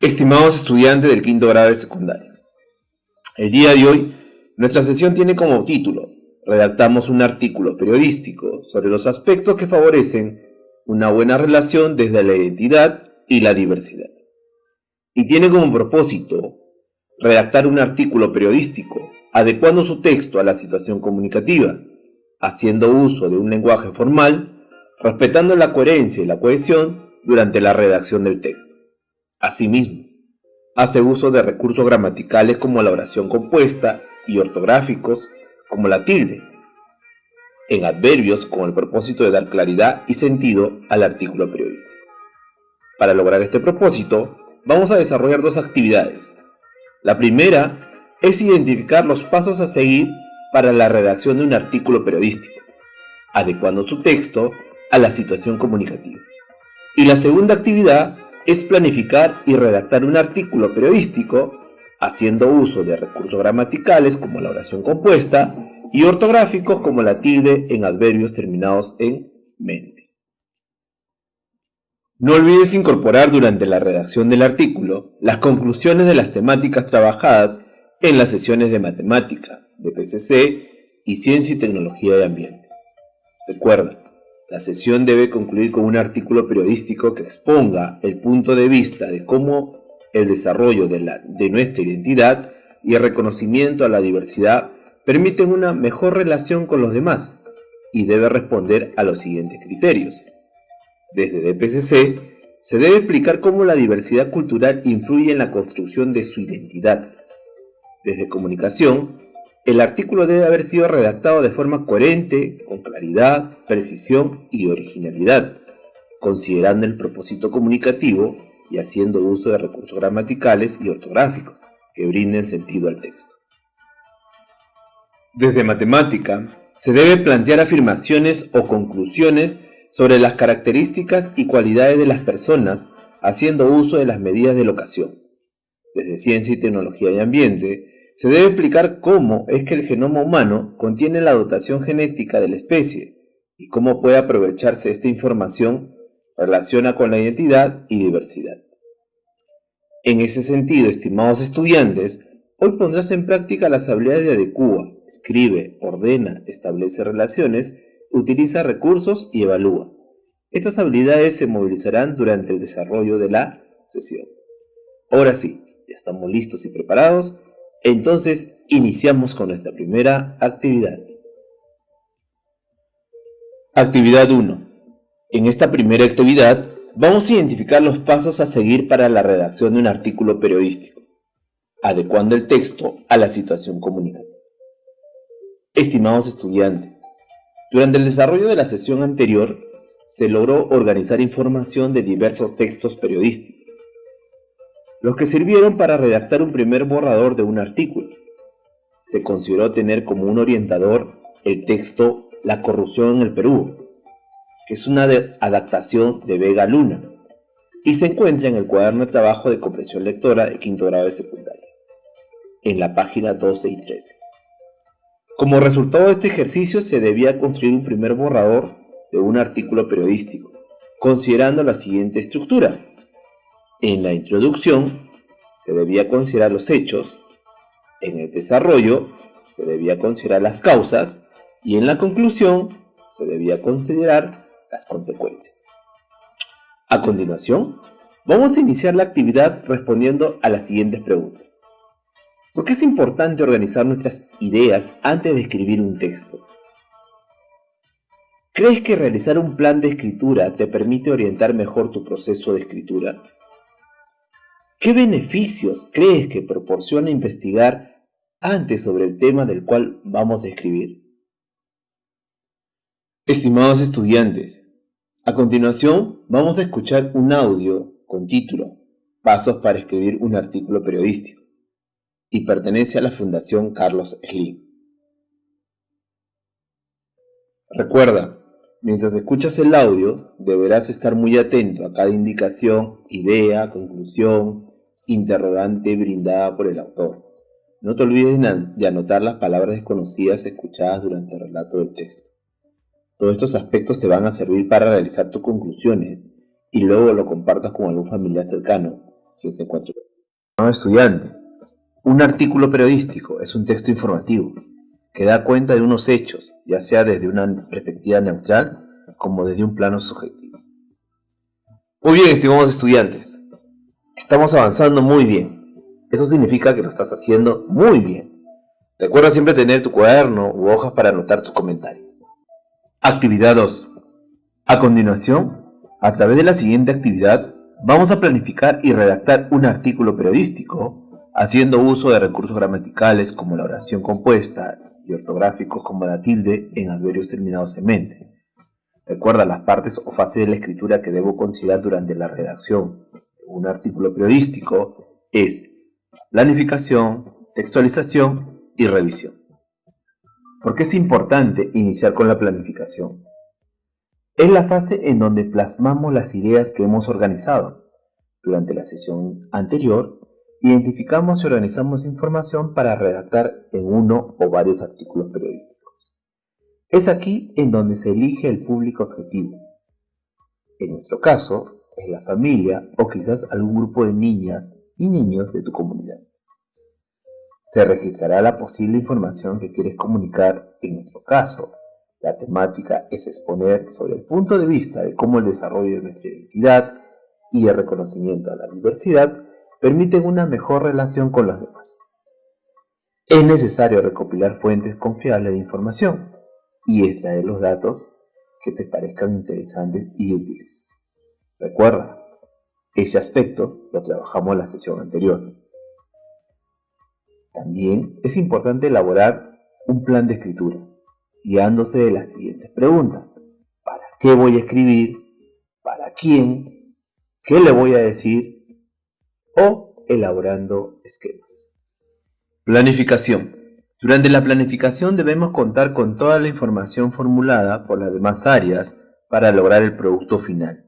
Estimados estudiantes del quinto grado de secundaria, el día de hoy nuestra sesión tiene como título: redactamos un artículo periodístico sobre los aspectos que favorecen una buena relación desde la identidad y la diversidad. Y tiene como propósito redactar un artículo periodístico adecuando su texto a la situación comunicativa, haciendo uso de un lenguaje formal, respetando la coherencia y la cohesión durante la redacción del texto. Asimismo, hace uso de recursos gramaticales como la oración compuesta y ortográficos como la tilde, en adverbios con el propósito de dar claridad y sentido al artículo periodístico. Para lograr este propósito, vamos a desarrollar dos actividades. La primera es identificar los pasos a seguir para la redacción de un artículo periodístico, adecuando su texto a la situación comunicativa. Y la segunda actividad es planificar y redactar un artículo periodístico haciendo uso de recursos gramaticales como la oración compuesta y ortográficos como la tilde en adverbios terminados en mente. No olvides incorporar durante la redacción del artículo las conclusiones de las temáticas trabajadas en las sesiones de matemática, de PCC y ciencia y tecnología de ambiente. Recuerda, la sesión debe concluir con un artículo periodístico que exponga el punto de vista de cómo el desarrollo de nuestra identidad y el reconocimiento a la diversidad permiten una mejor relación con los demás y debe responder a los siguientes criterios. Desde DPCC se debe explicar cómo la diversidad cultural influye en la construcción de su identidad. Desde Comunicación, el artículo debe haber sido redactado de forma coherente, con claridad, precisión y originalidad, considerando el propósito comunicativo y haciendo uso de recursos gramaticales y ortográficos que brinden sentido al texto. Desde Matemática, se debe plantear afirmaciones o conclusiones sobre las características y cualidades de las personas, haciendo uso de las medidas de la ocasión. Desde Ciencia y Tecnología y Ambiente, se debe explicar cómo es que el genoma humano contiene la dotación genética de la especie y cómo puede aprovecharse esta información relaciona con la identidad y diversidad. En ese sentido, estimados estudiantes, hoy pondrás en práctica las habilidades de adecua, escribe, ordena, establece relaciones, utiliza recursos y evalúa. Estas habilidades se movilizarán durante el desarrollo de la sesión. Ahora sí, ya estamos listos y preparados. Entonces, iniciamos con nuestra primera actividad. Actividad 1. En esta primera actividad, vamos a identificar los pasos a seguir para la redacción de un artículo periodístico, adecuando el texto a la situación comunicativa. Estimados estudiantes, durante el desarrollo de la sesión anterior, se logró organizar información de diversos textos periodísticos, los que sirvieron para redactar un primer borrador de un artículo. Se consideró tener como un orientador el texto La corrupción en el Perú, que es una adaptación de Vega Luna, y se encuentra en el cuaderno de trabajo de comprensión lectora de quinto grado de secundaria, en la página 12 y 13. Como resultado de este ejercicio se debía construir un primer borrador de un artículo periodístico, considerando la siguiente estructura. En la introducción se debía considerar los hechos, en el desarrollo se debía considerar las causas y en la conclusión se debía considerar las consecuencias. A continuación, vamos a iniciar la actividad respondiendo a las siguientes preguntas. ¿Por qué es importante organizar nuestras ideas antes de escribir un texto? ¿Crees que realizar un plan de escritura te permite orientar mejor tu proceso de escritura? ¿Qué beneficios crees que proporciona investigar antes sobre el tema del cual vamos a escribir? Estimados estudiantes, a continuación vamos a escuchar un audio con título Pasos para escribir un artículo periodístico y pertenece a la Fundación Carlos Slim. Recuerda, mientras escuchas el audio, deberás estar muy atento a cada indicación, idea, conclusión, interrogante brindada por el autor. No te olvides de anotar las palabras desconocidas escuchadas durante el relato del texto. Todos estos aspectos te van a servir para realizar tus conclusiones y luego lo compartas con algún familiar cercano quien se encuentre. Estimado estudiante, un artículo periodístico es un texto informativo que da cuenta de unos hechos, ya sea desde una perspectiva neutral como desde un plano subjetivo. Muy bien, estimados estudiantes, estamos avanzando muy bien. Eso significa que lo estás haciendo muy bien. Recuerda siempre tener tu cuaderno u hojas para anotar tus comentarios. Actividad 2. A continuación, a través de la siguiente actividad, vamos a planificar y redactar un artículo periodístico, haciendo uso de recursos gramaticales como la oración compuesta y ortográficos como la tilde en adverbios terminados en mente. Recuerda las partes o fases de la escritura que debo considerar durante la redacción de un artículo periodístico es planificación, textualización y revisión. ¿Por qué es importante iniciar con la planificación? Es la fase en donde plasmamos las ideas que hemos organizado. Durante la sesión anterior, identificamos y organizamos información para redactar en uno o varios artículos periodísticos. Es aquí en donde se elige el público objetivo. En nuestro caso, es la familia o quizás algún grupo de niñas y niños de tu comunidad. Se registrará la posible información que quieres comunicar. En nuestro caso, la temática es exponer sobre el punto de vista de cómo el desarrollo de nuestra identidad y el reconocimiento a la diversidad permiten una mejor relación con los demás. Es necesario recopilar fuentes confiables de información y extraer los datos que te parezcan interesantes y útiles. Recuerda, ese aspecto lo trabajamos en la sesión anterior. También es importante elaborar un plan de escritura, guiándose de las siguientes preguntas. ¿Para qué voy a escribir? ¿Para quién? ¿Qué le voy a decir? O elaborando esquemas. Planificación. Durante la planificación debemos contar con toda la información formulada por las demás áreas para lograr el producto final.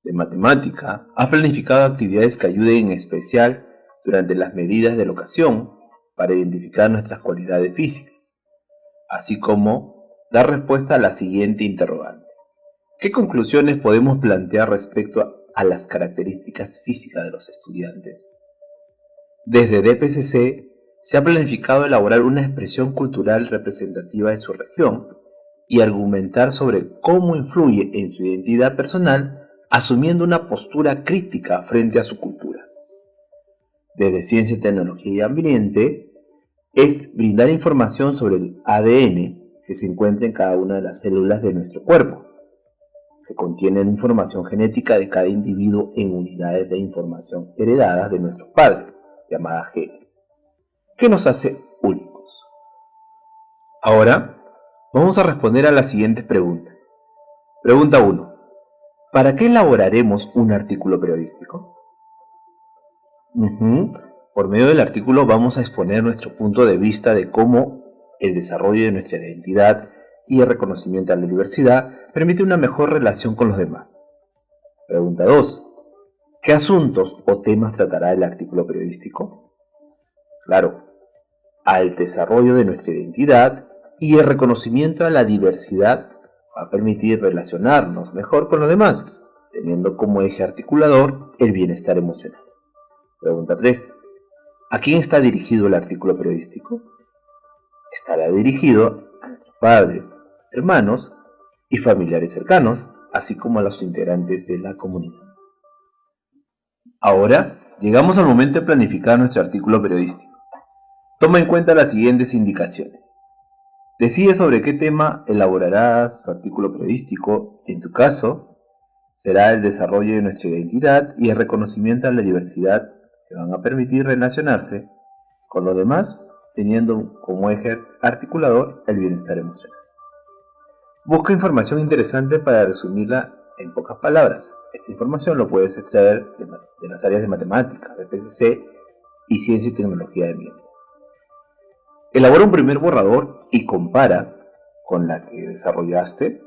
De matemática, has planificado actividades que ayuden en especial durante las medidas de la ocasión para identificar nuestras cualidades físicas, así como dar respuesta a la siguiente interrogante. ¿Qué conclusiones podemos plantear respecto a las características físicas de los estudiantes? Desde DPCC se ha planificado elaborar una expresión cultural representativa de su región y argumentar sobre cómo influye en su identidad personal, asumiendo una postura crítica frente a su cultura. Desde Ciencia, Tecnología y Ambiente es brindar información sobre el ADN que se encuentra en cada una de las células de nuestro cuerpo, que contienen información genética de cada individuo en unidades de información heredadas de nuestros padres, llamadas genes, que nos hace únicos. Ahora, vamos a responder a las siguientes preguntas. Pregunta 1. ¿Para qué elaboraremos un artículo periodístico? Por medio del artículo vamos a exponer nuestro punto de vista de cómo el desarrollo de nuestra identidad y el reconocimiento a la diversidad permite una mejor relación con los demás. Pregunta 2. ¿Qué asuntos o temas tratará el artículo periodístico? Claro, al desarrollo de nuestra identidad y el reconocimiento a la diversidad va a permitir relacionarnos mejor con los demás, teniendo como eje articulador el bienestar emocional. Pregunta 3. ¿A quién está dirigido el artículo periodístico? Estará dirigido a nuestros padres, hermanos y familiares cercanos, así como a los integrantes de la comunidad. Ahora, llegamos al momento de planificar nuestro artículo periodístico. Toma en cuenta las siguientes indicaciones. Decide sobre qué tema elaborarás tu artículo periodístico. En tu caso, será el desarrollo de nuestra identidad y el reconocimiento a la diversidad que van a permitir relacionarse con los demás, teniendo como eje articulador el bienestar emocional. Busca información interesante para resumirla en pocas palabras. Esta información lo puedes extraer de las áreas de matemáticas, de PCC y Ciencia y Tecnología de Ambiente. Elabora un primer borrador y compara con la que desarrollaste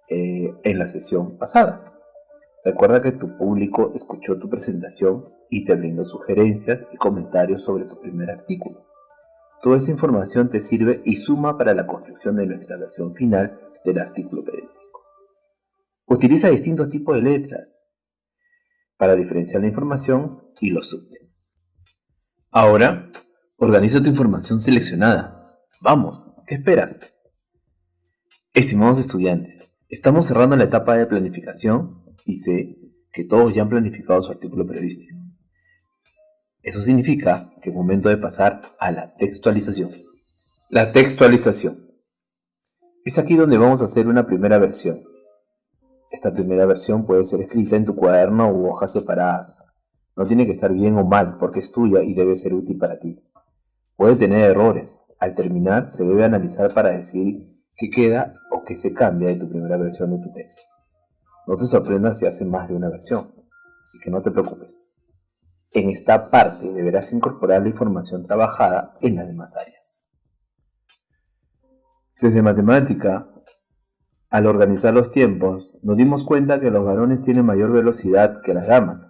en la sesión pasada. Recuerda que tu público escuchó tu presentación y te brindó sugerencias y comentarios sobre tu primer artículo. Toda esa información te sirve y suma para la construcción de nuestra versión final del artículo periodístico. Utiliza distintos tipos de letras. para diferenciar la información y los subtemas. Ahora, organiza tu información seleccionada. Vamos, ¿qué esperas? Estimados estudiantes, estamos cerrando la etapa de planificación y sé que todos ya han planificado su artículo periodístico. Eso significa que es momento de pasar a la textualización. La textualización. Es aquí donde vamos a hacer una primera versión. Esta primera versión puede ser escrita en tu cuaderno u hojas separadas. No tiene que estar bien o mal porque es tuya y debe ser útil para ti. Puede tener errores. Al terminar se debe analizar para decir qué queda o qué se cambia de tu primera versión de tu texto. No te sorprendas si haces más de una versión, así que no te preocupes. En esta parte deberás incorporar la información trabajada en las demás áreas. Desde matemática, al organizar los tiempos, nos dimos cuenta que los varones tienen mayor velocidad que las damas.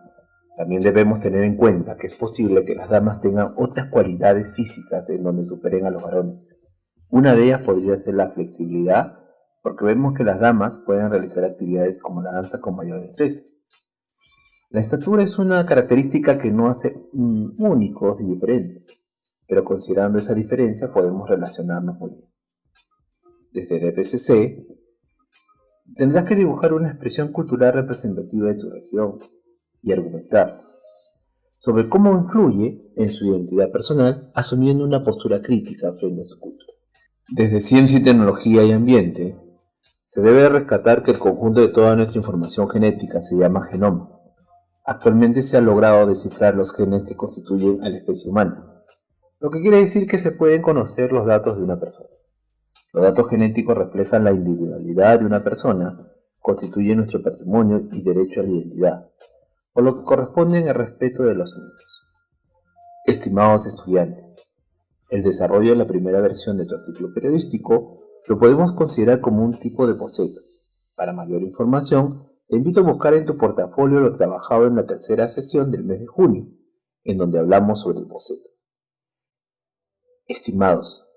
También debemos tener en cuenta que es posible que las damas tengan otras cualidades físicas en donde superen a los varones. Una de ellas podría ser la flexibilidad, porque vemos que las damas pueden realizar actividades como la danza con mayor destreza. La estatura es una característica que no hace únicos y diferentes, pero considerando esa diferencia podemos relacionarnos muy bien. Desde el EPCC, tendrás que dibujar una expresión cultural representativa de tu región y argumentar sobre cómo influye en su identidad personal asumiendo una postura crítica frente a su cultura. Desde Ciencia y Tecnología y Ambiente, se debe rescatar que el conjunto de toda nuestra información genética se llama genoma. Actualmente se ha logrado descifrar los genes que constituyen a la especie humana, lo que quiere decir que se pueden conocer los datos de una persona. Los datos genéticos reflejan la individualidad de una persona, constituyen nuestro patrimonio y derecho a la identidad, por lo que corresponden al respeto de los únicos. Estimados estudiantes, el desarrollo de la primera versión de tu artículo periodístico lo podemos considerar como un tipo de boceto. Para mayor información, te invito a buscar en tu portafolio lo trabajado en la tercera sesión del mes de junio, en donde hablamos sobre el boceto. Estimados,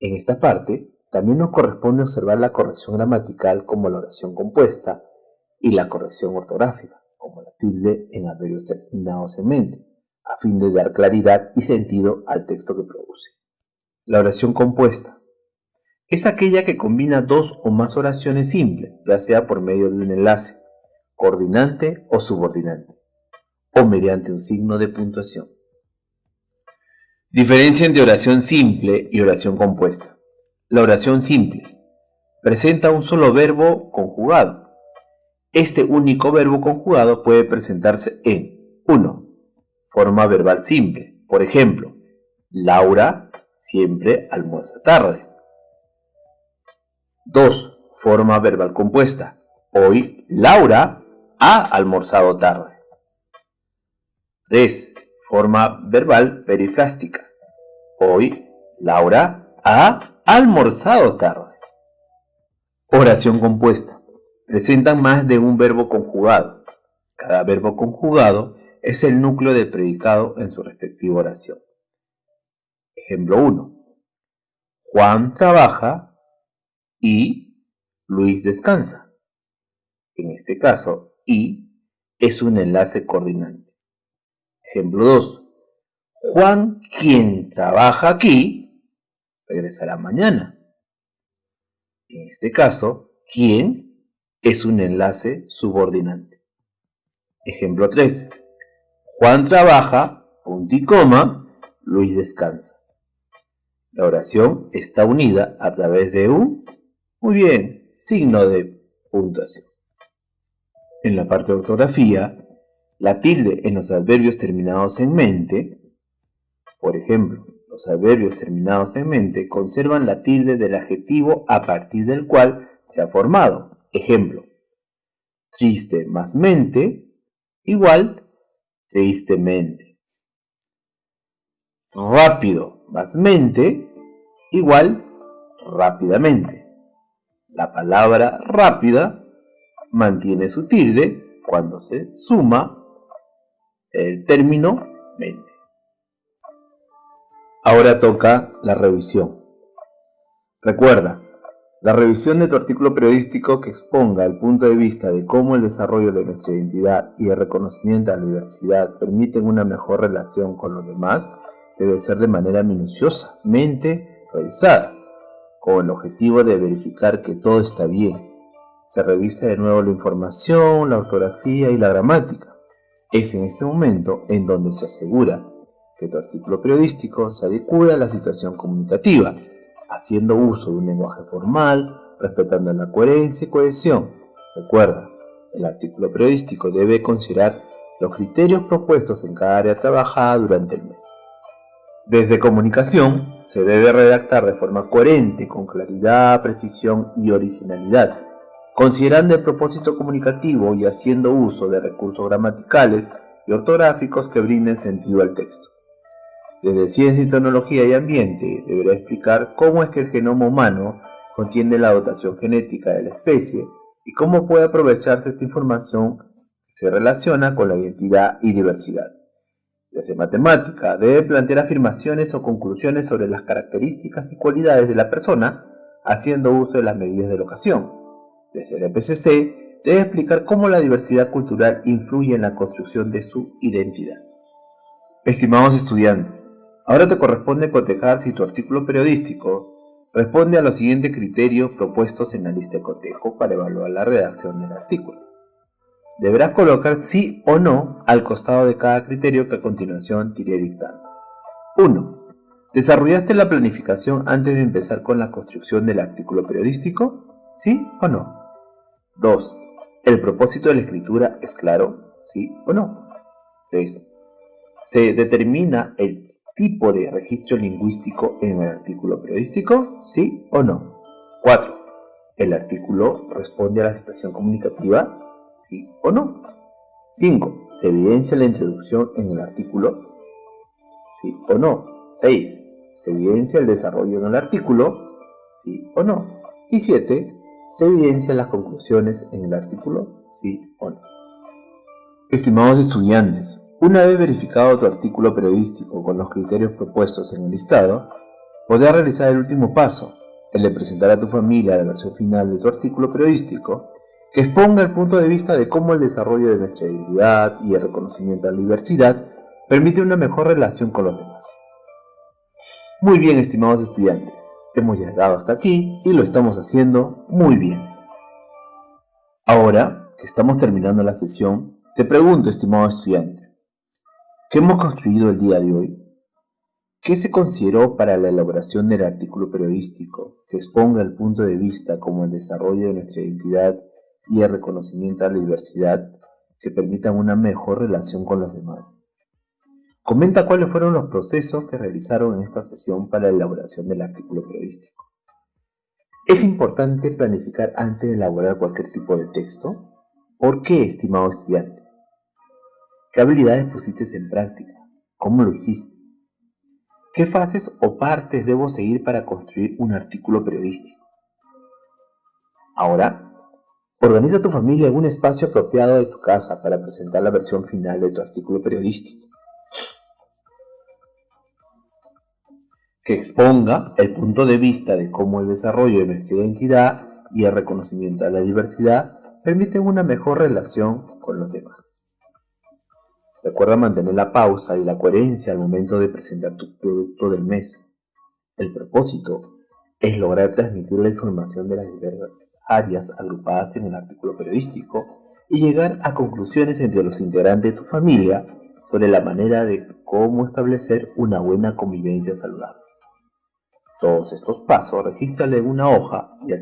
en esta parte también nos corresponde observar la corrección gramatical como la oración compuesta y la corrección ortográfica, como la tilde en adverbios terminados en mente, a fin de dar claridad y sentido al texto que produce. La oración compuesta es aquella que combina dos o más oraciones simples, ya sea por medio de un enlace, coordinante o subordinante, o mediante un signo de puntuación. Diferencia entre oración simple y oración compuesta. La oración simple presenta un solo verbo conjugado. Este único verbo conjugado puede presentarse en 1. Forma verbal simple. Por ejemplo, Laura siempre almuerza tarde. 2. Forma verbal compuesta. Hoy Laura ha almorzado tarde. 3. Forma verbal perifrástica. Hoy Laura ha almorzado tarde. Oración compuesta. Presentan más de un verbo conjugado. Cada verbo conjugado es el núcleo del predicado en su respectiva oración. Ejemplo 1. Juan trabaja y Luis descansa. En este caso, y es un enlace coordinante. Ejemplo 2. Juan, quien trabaja aquí, regresará mañana. En este caso, quien es un enlace subordinante. Ejemplo 3. Juan trabaja, punto y coma, Luis descansa. La oración está unida a través de un, muy bien, signo de puntuación. En la parte de ortografía, la tilde en los adverbios terminados en mente, por ejemplo, los adverbios terminados en mente conservan la tilde del adjetivo a partir del cual se ha formado. Ejemplo, triste más mente igual tristemente. Rápido más mente igual rápidamente. La palabra rápida mantiene su tilde cuando se suma el término mente. Ahora toca la revisión. Recuerda, La revisión de tu artículo periodístico que exponga el punto de vista de cómo el desarrollo de nuestra identidad y el reconocimiento a la diversidad permiten una mejor relación con los demás debe ser de manera minuciosamente revisada, con el objetivo de verificar que todo está bien. Se revisa de nuevo la información, la ortografía y la gramática. Es en este momento en donde se asegura que tu artículo periodístico se adecue a la situación comunicativa, haciendo uso de un lenguaje formal, respetando la coherencia y cohesión. Recuerda, el artículo periodístico debe considerar los criterios propuestos en cada área trabajada durante el mes. Desde comunicación, se debe redactar de forma coherente, con claridad, precisión y originalidad, considerando el propósito comunicativo y haciendo uso de recursos gramaticales y ortográficos que brinden sentido al texto. Desde Ciencia y Tecnología y Ambiente, deberá explicar cómo es que el genoma humano contiene la dotación genética de la especie y cómo puede aprovecharse esta información que se relaciona con la identidad y diversidad. Desde Matemática, debe plantear afirmaciones o conclusiones sobre las características y cualidades de la persona, haciendo uso de las medidas de la ocasión. Desde el EPCC, debe explicar cómo la diversidad cultural influye en la construcción de su identidad. Estimados estudiantes, ahora te corresponde cotejar si tu artículo periodístico responde a los siguientes criterios propuestos en la lista de cotejo para evaluar la redacción del artículo. Deberás colocar sí o no al costado de cada criterio que a continuación te iré dictando. 1. ¿Desarrollaste la planificación antes de empezar con la construcción del artículo periodístico? ¿Sí o no? 2. ¿El propósito de la escritura es claro? ¿Sí o no? 3. ¿Se determina el tipo de registro lingüístico en el artículo periodístico? ¿Sí o no? 4. ¿El artículo responde a la situación comunicativa? ¿Sí o no? 5. ¿Se evidencia la introducción en el artículo? ¿Sí o no? 6. ¿Se evidencia el desarrollo en el artículo? ¿Sí o no? Y 7. ¿Se evidencian las conclusiones en el artículo? ¿Sí o no? Estimados estudiantes, una vez verificado tu artículo periodístico con los criterios propuestos en el listado, podrás realizar el último paso, el de presentar a tu familia la versión final de tu artículo periodístico, que exponga el punto de vista de cómo el desarrollo de nuestra identidad y el reconocimiento a la diversidad permite una mejor relación con los demás. Muy bien, estimados estudiantes, hemos llegado hasta aquí y lo estamos haciendo muy bien. Ahora que estamos terminando la sesión, te pregunto, estimado estudiante, ¿qué hemos construido el día de hoy? ¿Qué se consideró para la elaboración del artículo periodístico que exponga el punto de vista como el desarrollo de nuestra identidad y el reconocimiento a la diversidad que permitan una mejor relación con los demás? Comenta cuáles fueron los procesos que realizaron en esta sesión para la elaboración del artículo periodístico. ¿Es importante planificar antes de elaborar cualquier tipo de texto? ¿Por qué, estimado estudiante? ¿Qué habilidades pusiste en práctica? ¿Cómo lo hiciste? ¿Qué fases o partes debo seguir para construir un artículo periodístico? Ahora, organiza a tu familia en un espacio apropiado de tu casa para presentar la versión final de tu artículo periodístico, que exponga el punto de vista de cómo el desarrollo de nuestra identidad y el reconocimiento a la diversidad permiten una mejor relación con los demás. Recuerda mantener la pausa y la coherencia al momento de presentar tu producto del mes. El propósito es lograr transmitir la información de las diversas áreas agrupadas en el artículo periodístico y llegar a conclusiones entre los integrantes de tu familia sobre la manera de cómo establecer una buena convivencia saludable. Todos estos pasos regístrale en una hoja y